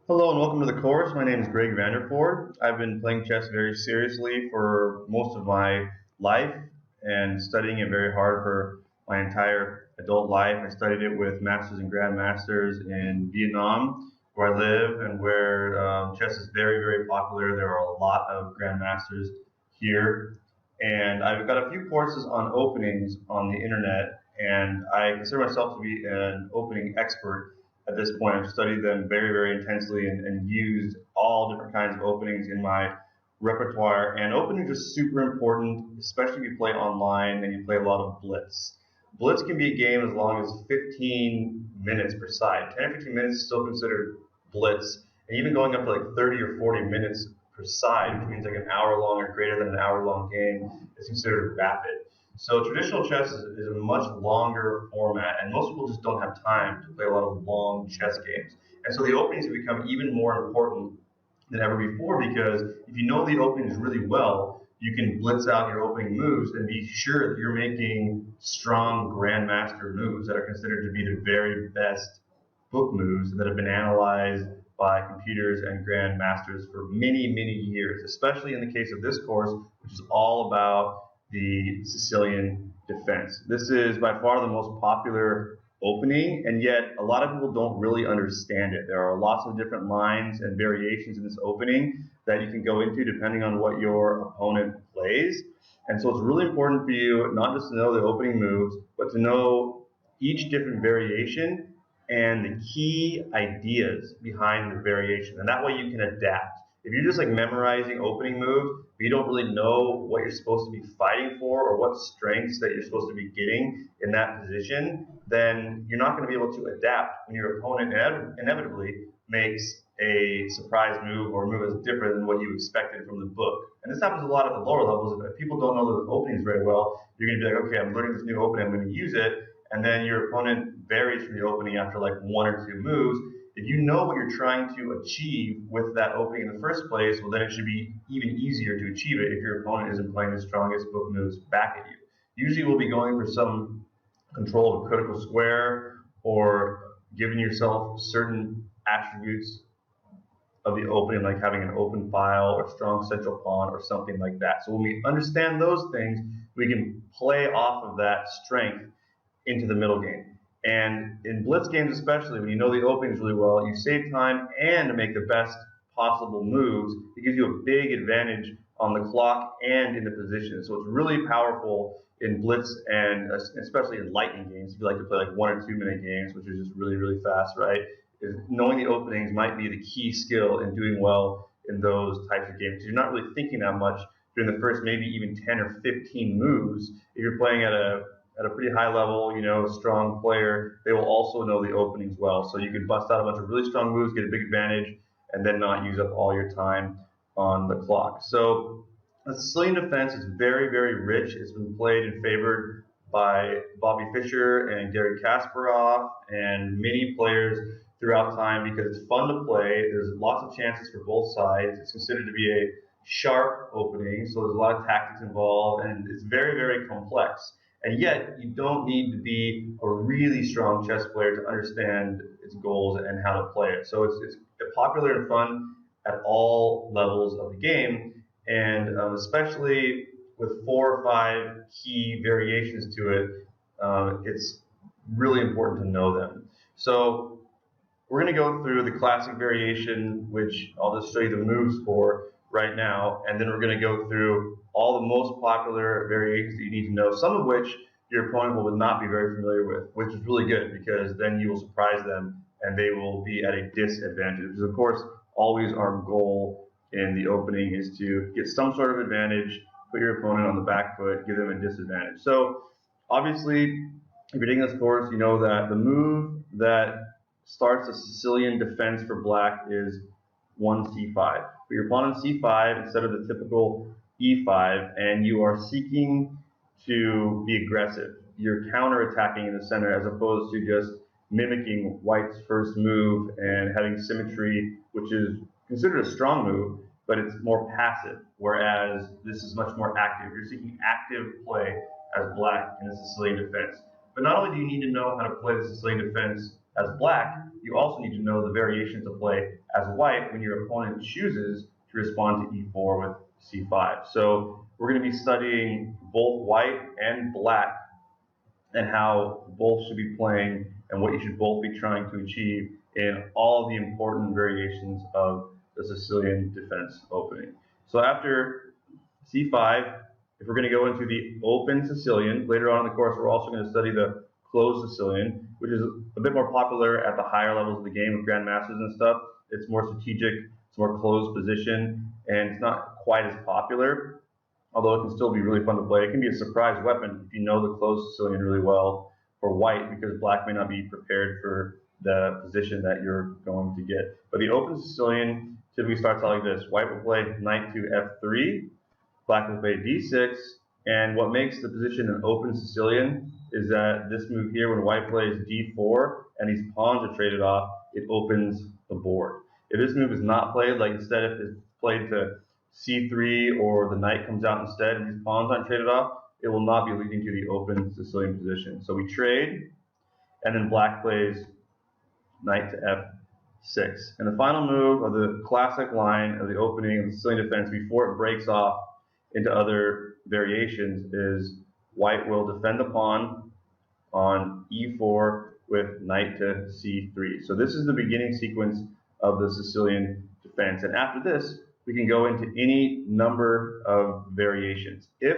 Hello and welcome to the course. My name is Greg Vanderford. I've been playing chess very seriously for most of my life and studying it very hard for my entire adult life. I studied it with masters and grandmasters in Vietnam, where I live and where chess is very, very popular. There are a lot of grandmasters here. And I've got a few courses on openings on the internet, and I consider myself to be an opening expert at this point. I've studied them very, very intensely and used all different kinds of openings in my repertoire. And openings are super important, especially if you play online and you play a lot of blitz. Blitz can be a game as long as 15 minutes per side. 10 or 15 minutes is still considered blitz, and even going up to like 30 or 40 minutes per side, which means like an hour long or greater than an hour long game, is considered rapid. So traditional chess is a much longer format, and most people just don't have time to play a lot of long chess games. And so the openings have become even more important than ever before, because if you know the openings really well, you can blitz out your opening moves and be sure that you're making strong grandmaster moves that are considered to be the very best book moves that have been analyzed by computers and grandmasters for many, many years, especially in the case of this course, which is all about the Sicilian Defense. This is by far the most popular opening, and yet a lot of people don't really understand it. There are lots of different lines and variations in this opening that you can go into depending on what your opponent plays. And so it's really important for you not just to know the opening moves, but to know each different variation and the key ideas behind the variation. And that way you can adapt. If you're just like memorizing opening moves, but you don't really know what you're supposed to be fighting for or what strengths that you're supposed to be getting in that position, then you're not going to be able to adapt when your opponent inevitably makes a surprise move or a move that's different than what you expected from the book. And this happens a lot at the lower levels. If people don't know the openings very well, you're going to be like, okay, I'm learning this new opening, I'm going to use it, and then your opponent varies from the opening after like one or two moves. If you know what you're trying to achieve with that opening in the first place, well, then it should be even easier to achieve it if your opponent isn't playing the strongest book moves back at you. Usually we'll be going for some control of a critical square or giving yourself certain attributes of the opening, like having an open file or strong central pawn or something like that. So when we understand those things, we can play off of that strength into the middle game. And in blitz games especially, when you know the openings really well, you save time and make the best possible moves. It gives you a big advantage on the clock and in the position. So it's really powerful in blitz and especially in lightning games. If you like to play like 1 or 2 minute games, which is just really, really fast, right? Knowing the openings might be the key skill in doing well in those types of games. You're not really thinking that much during the first maybe even 10 or 15 moves. If you're playing at a pretty high level, strong player, they will also know the openings well. So you can bust out a bunch of really strong moves, get a big advantage, and then not use up all your time on the clock. So the Sicilian Defense is very, very rich. It's been played and favored by Bobby Fischer and Gary Kasparov and many players throughout time because it's fun to play. There's lots of chances for both sides. It's considered to be a sharp opening, so there's a lot of tactics involved, and it's very, very complex. And yet, you don't need to be a really strong chess player to understand its goals and how to play it. So it's popular and fun at all levels of the game, and especially with 4 or 5 key variations to it, it's really important to know them. So we're going to go through the classic variation, which I'll just show you the moves for right now, and then we're going to go through all the most popular variations that you need to know, some of which your opponent will not be very familiar with, which is really good because then you will surprise them and they will be at a disadvantage. Because of course, always our goal in the opening is to get some sort of advantage, put your opponent on the back foot, give them a disadvantage. So obviously, if you're taking this course, you know that the move that starts a Sicilian defense for black is 1c5. Put your pawn on c5 instead of the typical e5, and you are seeking to be aggressive. You're counter-attacking in the center as opposed to just mimicking white's first move and having symmetry, which is considered a strong move, but it's more passive, whereas this is much more active. You're seeking active play as black in the Sicilian defense. But not only do you need to know how to play the Sicilian defense as black, you also need to know the variations of play as white when your opponent chooses to respond to e4 with c5. So we're going to be studying both white and black and how both should be playing and what you should both be trying to achieve in all of the important variations of the Sicilian defense opening. So after c5, if we're going to go into the open Sicilian, later on in the course we're also going to study the closed Sicilian, which is a bit more popular at the higher levels of the game with grandmasters and stuff. It's more strategic, it's more closed position, and it's not quite as popular, although it can still be really fun to play. It can be a surprise weapon if you know the closed Sicilian really well for white, because black may not be prepared for the position that you're going to get. But the open Sicilian typically starts out like this. White will play knight to f3, black will play d6, and what makes the position an open Sicilian is that this move here, when white plays d4 and these pawns are traded off, it opens the board. If this move is not played, like instead if it's played to c3 or the knight comes out instead and these pawns aren't traded off, it will not be leading to the open Sicilian position. So we trade, and then black plays knight to f6. And the final move of the classic line of the opening of the Sicilian defense before it breaks off into other variations is white will defend the pawn on e4 with knight to c3. So this is the beginning sequence of the Sicilian defense. And after this, we can go into any number of variations. If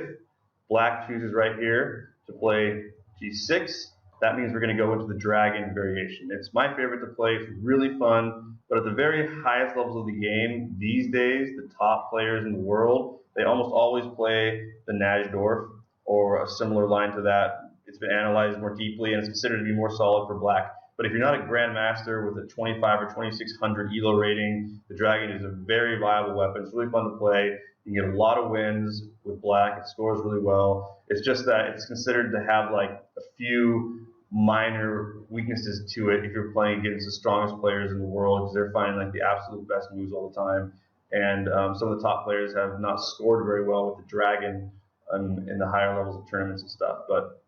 black chooses right here to play g6, that means we're going to go into the dragon variation. It's my favorite to play. It's really fun. But at the very highest levels of the game, these days, the top players in the world, they almost always play the Najdorf or a similar line to that. It's been analyzed more deeply and it's considered to be more solid for black. But if you're not a grandmaster with a 25 or 2600 ELO rating, the dragon is a very viable weapon. It's really fun to play. You can get a lot of wins with black. It scores really well. It's just that it's considered to have like a few minor weaknesses to it if you're playing against the strongest players in the world, because they're finding like the absolute best moves all the time. And some of the top players have not scored very well with the dragon in the higher levels of tournaments and stuff. But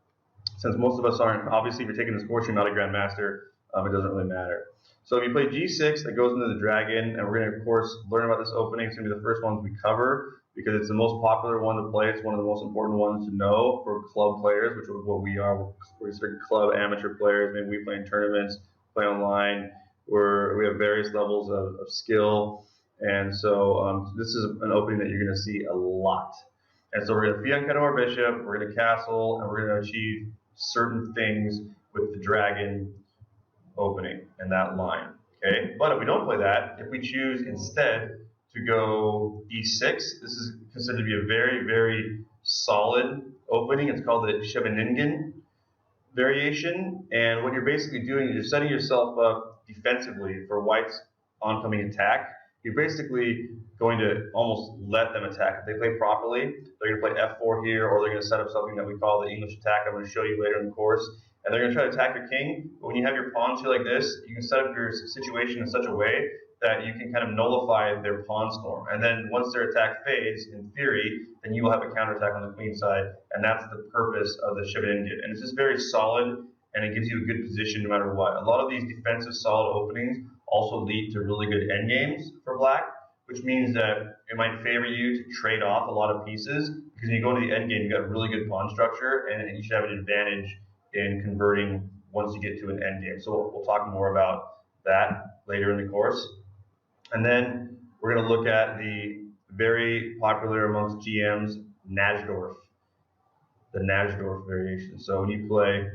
since most of us aren't, obviously if you're taking this course, you're not a grandmaster, it doesn't really matter. So if you play g6, that goes into the dragon, and we're going to, of course, learn about this opening. It's going to be the first ones we cover because it's the most popular one to play. It's one of the most important ones to know for club players, which is what we are. We're sort of club amateur players. Maybe we play in tournaments, play online, we have various levels of skill. And so this is an opening that you're going to see a lot. And so we're going to fianchetto our bishop, we're going to castle, and we're going to achieve certain things with the dragon opening and that line. Okay, but if we don't play that, if we choose instead to go e6, this is considered to be a very, very solid opening. It's called the Scheveningen variation, and what you're basically doing is you're setting yourself up defensively for white's oncoming attack. You're basically going to almost let them attack. If they play properly, they're going to play f4 here, or they're going to set up something that we call the English attack. I'm going to show you later in the course. And they're going to try to attack your king. But when you have your pawns here like this, you can set up your situation in such a way that you can kind of nullify their pawn storm. And then once their attack fades, in theory, then you will have a counterattack on the queen side. And that's the purpose of the Scheveningen. And it's just very solid, and it gives you a good position no matter what. A lot of these defensive solid openings also lead to really good endgames for black, which means that it might favor you to trade off a lot of pieces, because when you go into the endgame, you've got a really good pawn structure, and you should have an advantage in converting once you get to an endgame. So we'll talk more about that later in the course. And then we're going to look at the very popular amongst GMs, Najdorf, the Najdorf variation. So when you play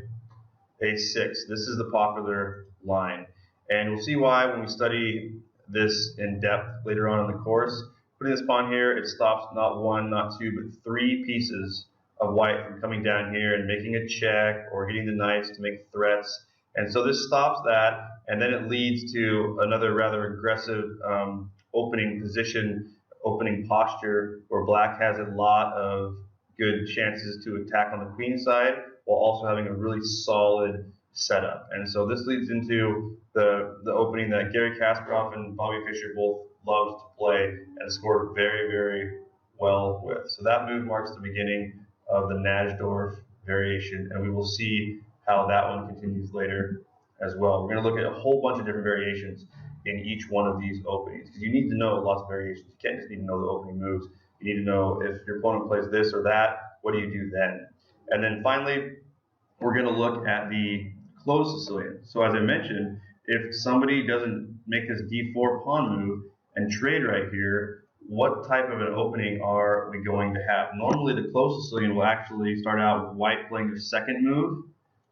a6, this is the popular line. And we'll see why when we study this in depth later on in the course. Putting this pawn here, it stops not one, not two, but three pieces of white from coming down here and making a check or hitting the knights to make threats. And so this stops that, and then it leads to another rather aggressive opening position, opening posture, where black has a lot of good chances to attack on the queen side while also having a really solid setup. And so this leads into the opening that Gary Kasparov and Bobby Fischer both loved to play and scored very, very well with. So that move marks the beginning of the Najdorf variation, and we will see how that one continues later as well. We're going to look at a whole bunch of different variations in each one of these openings, because you need to know lots of variations. You can't just need to know the opening moves. You need to know if your opponent plays this or that, what do you do then? And then finally, we're going to look at the closed Sicilian. So as I mentioned, if somebody doesn't make this d4 pawn move and trade right here, what type of an opening are we going to have? Normally the closed Sicilian will actually start out with white playing their second move,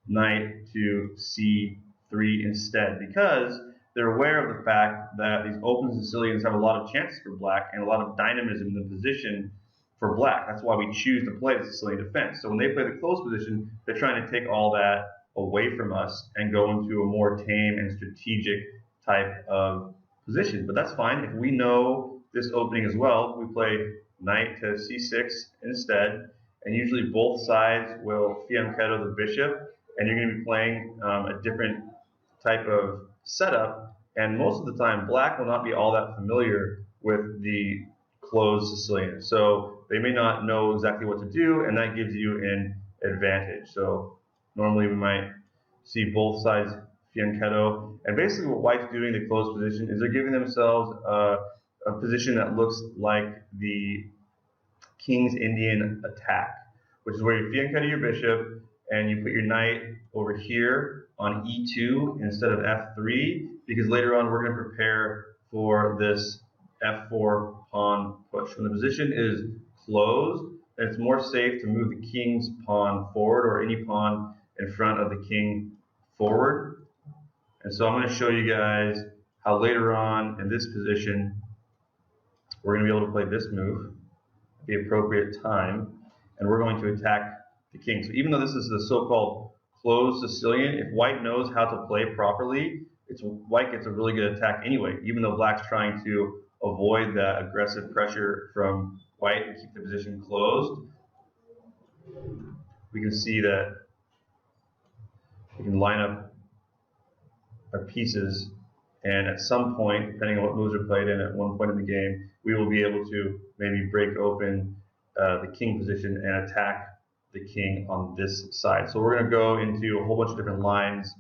knight to c3 instead, because they're aware of the fact that these open Sicilians have a lot of chances for black and a lot of dynamism in the position for black. That's why we choose to play the Sicilian defense. So when they play the closed position, they're trying to take all that away from us and go into a more tame and strategic type of position. But that's fine. If we know this opening as well, we play knight to c6 instead, and usually both sides will fianchetto the bishop, and you're going to be playing a different type of setup, and most of the time black will not be all that familiar with the closed Sicilian. So they may not know exactly what to do, and that gives you an advantage. So normally we might see both sides fianchetto, and basically what white's doing in the closed position is they're giving themselves a position that looks like the King's Indian attack, which is where you fianchetto your bishop and you put your knight over here on e2 instead of f3, because later on we're going to prepare for this f4 pawn push. When the position is closed, then it's more safe to move the king's pawn forward, or any pawn in front of the king forward. And so I'm going to show you guys how later on in this position we're going to be able to play this move at the appropriate time, and we're going to attack the king. So even though this is the so-called closed Sicilian, if white knows how to play properly, white gets a really good attack anyway, even though black's trying to avoid that aggressive pressure from white and keep the position closed. We can see that we can line up our pieces, and at some point, depending on what moves are played in at one point in the game, we will be able to maybe break open the king position and attack the king on this side. So we're going to go into a whole bunch of different lines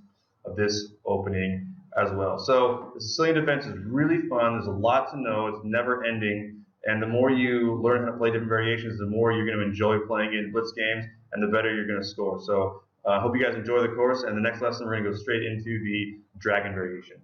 of this opening as well. So the Sicilian defense is really fun. There's a lot to know. It's never ending. And the more you learn how to play different variations, the more you're going to enjoy playing in blitz games, and the better you're going to score. So I hope you guys enjoy the course. And the next lesson, we're going to go straight into the dragon variation.